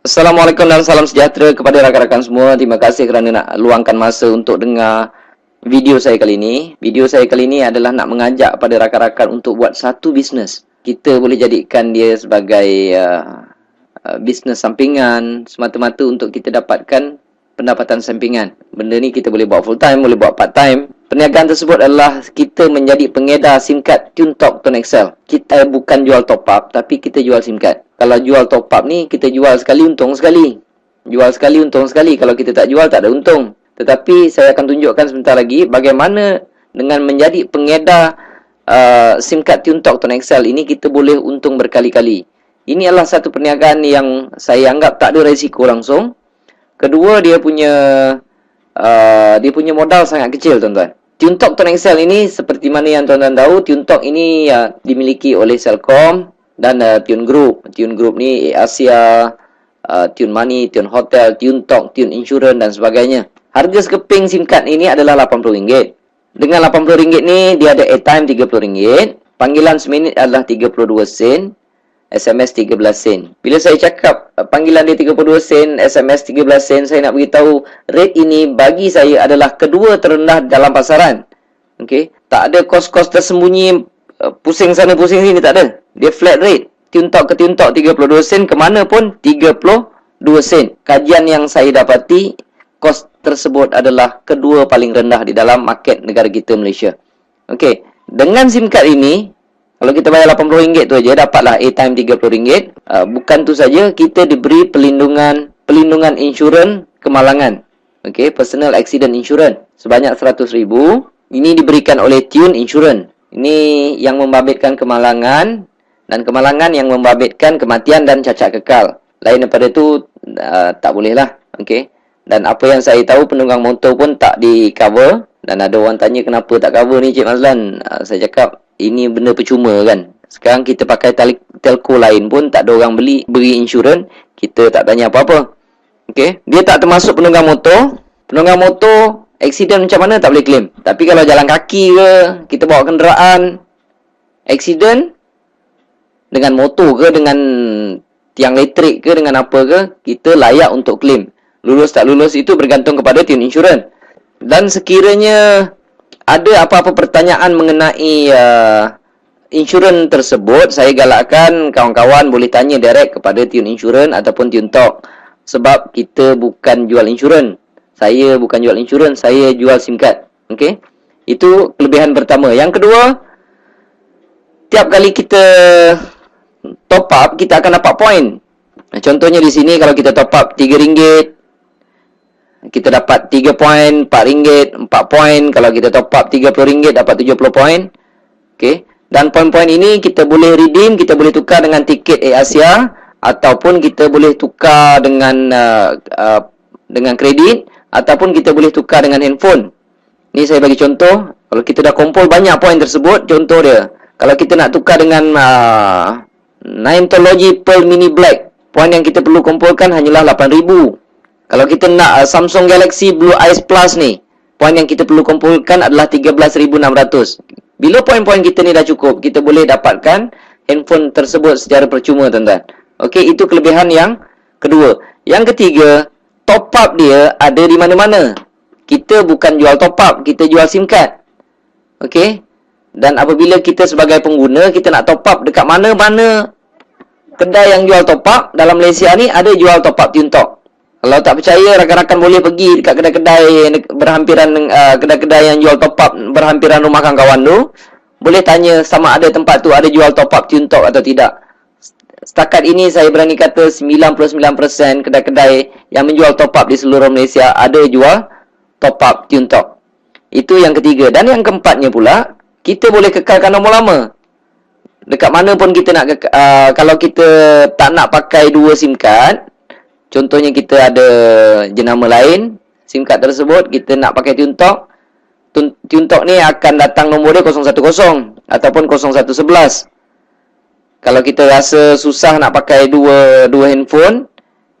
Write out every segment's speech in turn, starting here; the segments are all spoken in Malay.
Assalamualaikum dan salam sejahtera kepada rakan-rakan semua. Terima kasih kerana nak luangkan masa untuk dengar video saya kali ini. Video saya kali ini adalah nak mengajak pada rakan-rakan untuk buat satu bisnes. Kita boleh jadikan dia sebagai bisnes sampingan semata-mata untuk kita dapatkan pendapatan sampingan. Benda ni kita boleh buat full time, boleh buat part time. Perniagaan tersebut adalah kita menjadi pengedar SIM card TuneTalk Tone XL. Kita bukan jual top up, tapi kita jual SIM card. Kalau jual top up ni, kita jual sekali, untung sekali. Jual sekali, untung sekali. Kalau kita tak jual, tak ada untung. Tetapi saya akan tunjukkan sebentar lagi bagaimana dengan menjadi pengedar SIM card TuneTalk Tone XL ini kita boleh untung berkali-kali. Ini adalah satu perniagaan yang saya anggap tak ada risiko langsung. Kedua, dia punya modal sangat kecil, tuan-tuan. TuneTalk Tone XL ini seperti mana yang tuan-tuan tahu, TuneTalk ini dimiliki oleh Celcom dan Tune Group. Tune Group ni Asia, Tune Money, Tune Hotel, TuneTalk, Tune Insurance dan sebagainya. Harga sekeping SIM card ini adalah RM80. Dengan RM80 ni dia ada airtime RM30, panggilan seminit adalah 32 sen, SMS 13 sen. Bila saya cakap panggilan dia 32 sen, SMS 13 sen, saya nak beritahu rate ini bagi saya adalah kedua terendah dalam pasaran. Okey, tak ada kos-kos tersembunyi, pusing sana pusing sini, tak ada. Dia flat rate. TuneTalk ke TuneTalk 32 sen, ke mana pun 32 sen. Kajian yang saya dapati, kos tersebut adalah kedua paling rendah di dalam market negara kita, Malaysia. Okey, dengan SIM card ini, kalau kita bayar RM80 tu aja, dapatlah airtime RM30. Bukan tu saja, kita diberi pelindungan insurans kemalangan. Okey, personal accident insurance sebanyak RM100,000. Ini diberikan oleh Tune Insurance. Ini yang membabitkan kemalangan, dan kemalangan yang membabitkan kematian dan cacat kekal. Lain daripada tu tak boleh lah. Okey. Dan apa yang saya tahu, penunggang motor pun tak di cover. Dan ada orang tanya kenapa tak cover ni, Cik Mazlan. Saya cakap ini benda percuma kan. Sekarang kita pakai telco lain pun tak ada orang beri insurans, kita tak tanya apa-apa. Okey, dia tak termasuk penunggang motor. Penunggang motor accident macam mana tak boleh claim. Tapi kalau jalan kaki ke, kita bawa kenderaan, accident dengan motor ke, dengan tiang elektrik ke, dengan apa ke, kita layak untuk claim. Lulus tak lulus itu bergantung kepada Tune Insurance. Dan sekiranya ada apa-apa pertanyaan mengenai insurans tersebut, saya galakkan kawan-kawan boleh tanya direct kepada Tune Insurance ataupun TuneTalk. Sebab kita bukan jual insurans. Saya bukan jual insurans, saya jual SIM card. Okey? Itu kelebihan pertama. Yang kedua, tiap kali kita top up, kita akan dapat point. Contohnya di sini, kalau kita top up RM3, kita dapat 3 poin, RM4, 4 poin. Kalau kita top up RM30, dapat 70 poin. Okey. Dan poin-poin ini kita boleh redeem, kita boleh tukar dengan tiket Asia, ataupun kita boleh tukar dengan kredit, ataupun kita boleh tukar dengan handphone. Ni saya bagi contoh. Kalau kita dah kumpul banyak poin tersebut, contoh dia, kalau kita nak tukar dengan Nimetology Pearl Mini Black, poin yang kita perlu kumpulkan hanyalah 8,000. Kalau kita nak Samsung Galaxy Blue Ice Plus ni, poin yang kita perlu kumpulkan adalah 13,600. Bila poin-poin kita ni dah cukup, kita boleh dapatkan handphone tersebut secara percuma, tuan-tuan. Okey, itu kelebihan yang kedua. Yang ketiga, top up dia ada di mana-mana. Kita bukan jual top up, kita jual SIM card. Okey? Dan apabila kita sebagai pengguna, kita nak top up dekat mana-mana kedai yang jual top up dalam Malaysia ni, ada jual top up TuneTalk. Kalau tak percaya, rakan-rakan boleh pergi dekat kedai-kedai berhampiran, kedai-kedai yang jual top up berhampiran rumah kawan-kawan tu. Boleh tanya sama ada tempat tu ada jual top up TuneTalk atau tidak. Setakat ini saya berani kata 99% kedai-kedai yang menjual top up di seluruh Malaysia ada jual top up TuneTalk. Itu yang ketiga. Dan yang keempatnya pula, kita boleh kekalkan nombor lama. Dekat mana pun kita nak kalau kita tak nak pakai dua SIM card, contohnya kita ada jenama lain, SIM card tersebut kita nak pakai TuneTalk. TuneTalk ni akan datang nombor dia 010 ataupun 0111. Kalau kita rasa susah nak pakai dua handphone,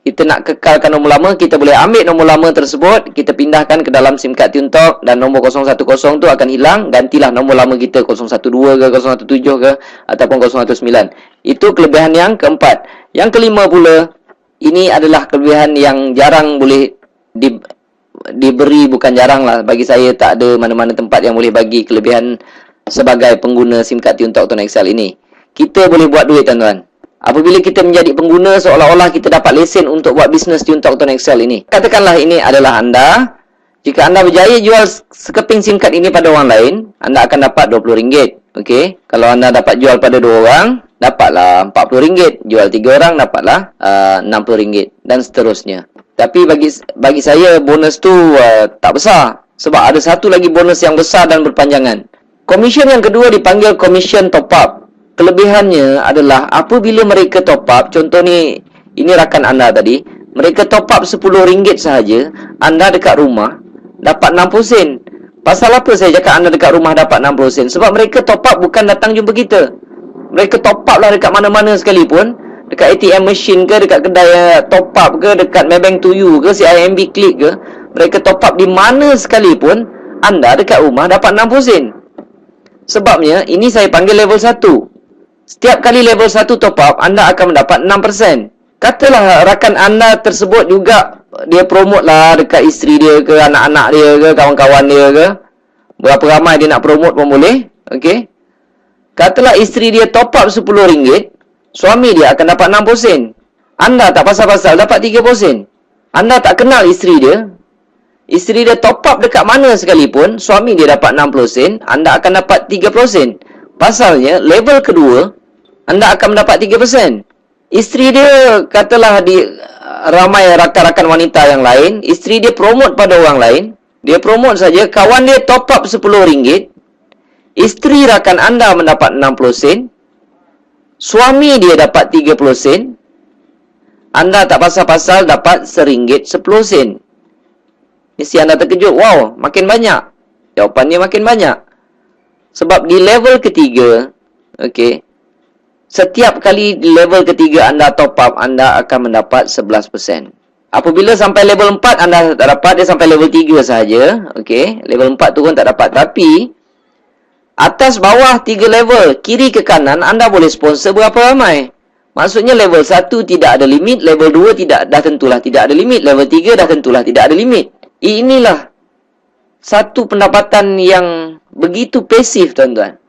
kita nak kekalkan nombor lama, kita boleh ambil nombor lama tersebut, kita pindahkan ke dalam SIM card TuneTalk, dan nombor 010 tu akan hilang. Gantilah nombor lama kita 012 ke, 017 ke, ataupun 019. Itu kelebihan yang keempat. Yang kelima pula, Ini adalah kelebihan yang jarang boleh diberi, bukan jarang lah. Bagi saya tak ada mana-mana tempat yang boleh bagi kelebihan sebagai pengguna SIM card TuneTalk Tone XL ini. Kita boleh buat duit, tuan-tuan. Apabila kita menjadi pengguna, seolah-olah kita dapat lesen untuk buat bisnes TuneTalk Tone XL ini. Katakanlah ini adalah anda. Jika anda berjaya jual sekeping SIM card ini pada orang lain, anda akan dapat RM20. Okey. Kalau anda dapat jual pada 2 orang, dapatlah RM40. Jual 3 orang, dapatlah RM60 dan seterusnya. Tapi bagi saya bonus tu tak besar, sebab ada satu lagi bonus yang besar dan berpanjangan. Komisen yang kedua dipanggil komisen top up. Kelebihannya adalah apabila mereka top up, contoh ni, ini rakan anda tadi, mereka top up RM10 sahaja, anda dekat rumah dapat 60 sen. Pasal apa saya cakap anda dekat rumah dapat 60 sen? Sebab mereka top up bukan datang jumpa kita. Mereka top up lah dekat mana-mana sekalipun. Dekat ATM machine ke, dekat kedai top up ke, dekat Maybank to you ke, CIMB Click ke. Mereka top up di mana sekalipun, anda dekat rumah dapat 60 sen. Sebabnya, ini saya panggil level 1. Setiap kali level 1 top up, anda akan mendapat 6%. Katalah rakan anda tersebut juga, dia promote lah dekat isteri dia ke, anak-anak dia ke, kawan-kawan dia ke. Berapa ramai dia nak promote pun boleh. Okey. Katalah isteri dia top up RM10, suami dia akan dapat 60 sen. Anda tak pasal-pasal dapat 30 sen. Anda tak kenal isteri dia. Isteri dia top up dekat mana sekalipun, suami dia dapat 60 sen, anda akan dapat 30 sen. Pasalnya, level kedua, anda akan mendapat 3%. Isteri dia, katalah ramai rakan-rakan wanita yang lain, isteri dia promote pada orang lain, dia promote saja, kawan dia top up RM10, isteri rakan anda mendapat 60 sen, suami dia dapat 30 sen, anda tak pasal-pasal dapat RM1 10 sen. Mesti anda terkejut, wow, makin banyak. Jawapannya makin banyak. Sebab di level ketiga, okey, setiap kali di level ketiga anda top up, anda akan mendapat 11%. Apabila sampai level 4, anda tak dapat, dia sampai level 3 sahaja. Okey, level 4 turun tak dapat. Tapi, atas bawah 3 level, kiri ke kanan, anda boleh sponsor berapa ramai. Maksudnya level 1 tidak ada limit, level 2 dah tentulah tidak ada limit, level 3 dah tentulah tidak ada limit. Inilah satu pendapatan yang begitu pasif, tuan-tuan.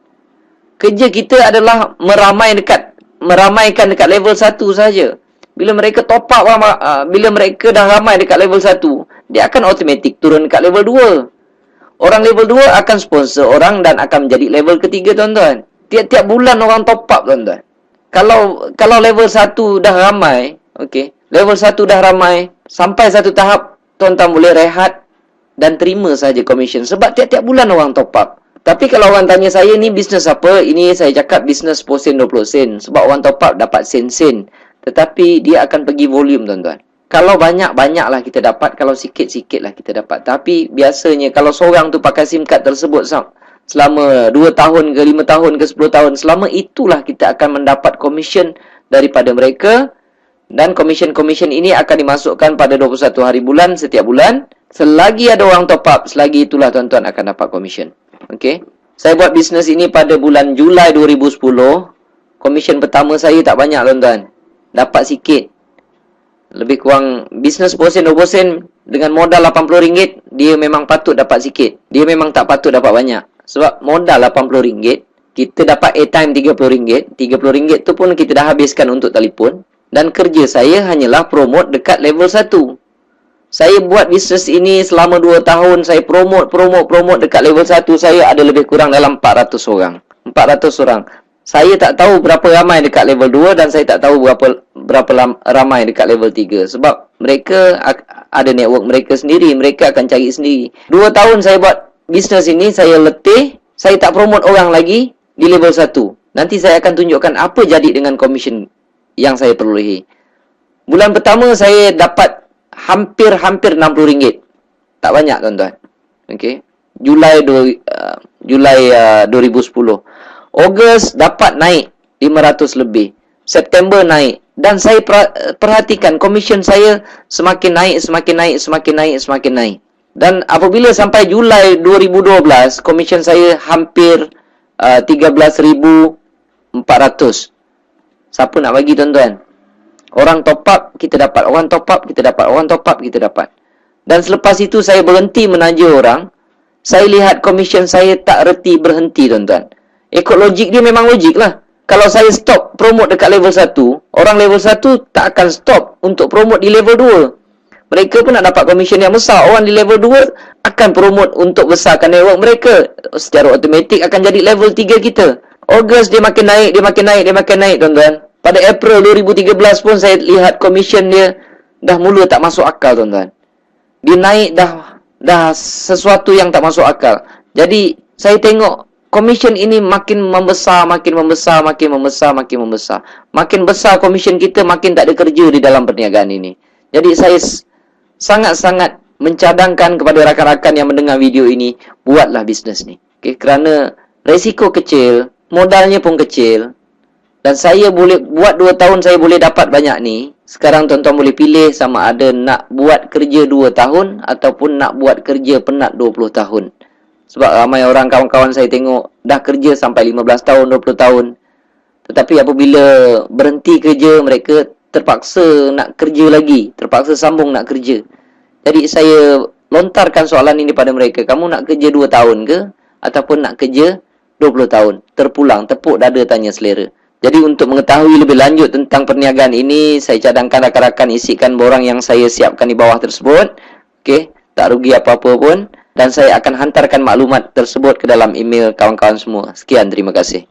Kerja kita adalah meramaikan dekat level 1 saja. Bila mereka top up, bila mereka dah ramai dekat level 1, dia akan automatik turun dekat level 2. Orang level 2 akan sponsor orang dan akan menjadi level ketiga, tuan-tuan. Tiap-tiap bulan orang top up, tuan-tuan. Kalau level 1 dah ramai, okey, level 1 dah ramai, sampai satu tahap tuan-tuan boleh rehat dan terima saja komisen. Sebab tiap-tiap bulan orang top up. Tapi kalau orang tanya saya, ni bisnes apa? Ini saya cakap bisnes 10 sen, 20 sen. Sebab orang top up dapat sen-sen. Tetapi dia akan pergi volume, tuan-tuan. Kalau banyak-banyaklah kita dapat. Kalau sikit-sikitlah kita dapat. Tapi biasanya kalau seorang tu pakai SIM card tersebut selama 2 tahun ke 5 tahun ke 10 tahun, selama itulah kita akan mendapat komisen daripada mereka. Dan komisen-komisen ini akan dimasukkan pada 21 hari bulan setiap bulan. Selagi ada orang top up, selagi itulah tuan-tuan akan dapat komisen. Okey. Saya buat bisnes ini pada bulan Julai 2010. Komisen pertama saya tak banyak, tuan-tuan. Dapat sikit. Lebih kurang bisnes 10 sen, 20 sen dengan modal RM80, dia memang patut dapat sikit. Dia memang tak patut dapat banyak. Sebab modal RM80, kita dapat airtime RM30. RM30 tu pun kita dah habiskan untuk telefon. Dan kerja saya hanyalah promote dekat level 1. Saya buat bisnes ini selama 2 tahun. Saya promote dekat level 1. Saya ada lebih kurang dalam 400 orang. 400 orang. Saya tak tahu berapa ramai dekat level 2 dan saya tak tahu berapa ramai dekat level 3. Sebab mereka ada network mereka sendiri. Mereka akan cari sendiri. 2 tahun saya buat bisnes ini, saya letih. Saya tak promote orang lagi di level 1. Nanti saya akan tunjukkan apa jadi dengan komisen yang saya perolehi. Bulan pertama saya dapat hampir RM60. Tak banyak, tuan-tuan. Okey. Julai 2010. Ogos dapat naik 500 lebih. September naik. Dan saya perhatikan komisen saya semakin naik. Dan apabila sampai Julai 2012, komisen saya hampir 13,400. Siapa nak bagi, tuan-tuan? Orang top up, kita dapat. Orang top up, kita dapat. Orang top up, kita dapat. Dan selepas itu saya berhenti menaja orang. Saya lihat komisen saya tak reti berhenti, tuan-tuan. Ikut logik dia memang logik lah. Kalau saya stop promote dekat level 1, orang level 1 tak akan stop untuk promote di level 2. Mereka pun nak dapat komisen yang besar. Orang di level 2 akan promote untuk besarkan network mereka. Secara automatik akan jadi level 3 kita. Ogos dia makin naik, dia makin naik, dia makin naik, tuan-tuan. Pada April 2013 pun saya lihat komisen dia dah mula tak masuk akal, tuan-tuan. Dia naik dah sesuatu yang tak masuk akal. Jadi saya tengok komisen ini makin membesar, makin membesar, makin membesar, makin membesar. Makin besar komisen kita, makin tak ada kerja di dalam perniagaan ini. Jadi saya sangat-sangat mencadangkan kepada rakan-rakan yang mendengar video ini, buatlah bisnes ni. Okay, kerana resiko kecil, modalnya pun kecil. Dan saya boleh buat 2 tahun saya boleh dapat banyak ni. Sekarang tuan-tuan boleh pilih sama ada nak buat kerja 2 tahun ataupun nak buat kerja penat 20 tahun. Sebab ramai orang kawan-kawan saya tengok dah kerja sampai 15 tahun, 20 tahun. Tetapi apabila berhenti kerja, mereka terpaksa nak kerja lagi, terpaksa sambung nak kerja. Jadi saya lontarkan soalan ini pada mereka, kamu nak kerja 2 tahun ke ataupun nak kerja 20 tahun? Terpulang, tepuk dada tanya selera. Jadi untuk mengetahui lebih lanjut tentang perniagaan ini, saya cadangkan rakan-rakan isikan borang yang saya siapkan di bawah tersebut. Okey, tak rugi apa-apa pun. Dan saya akan hantarkan maklumat tersebut ke dalam email kawan-kawan semua. Sekian, terima kasih.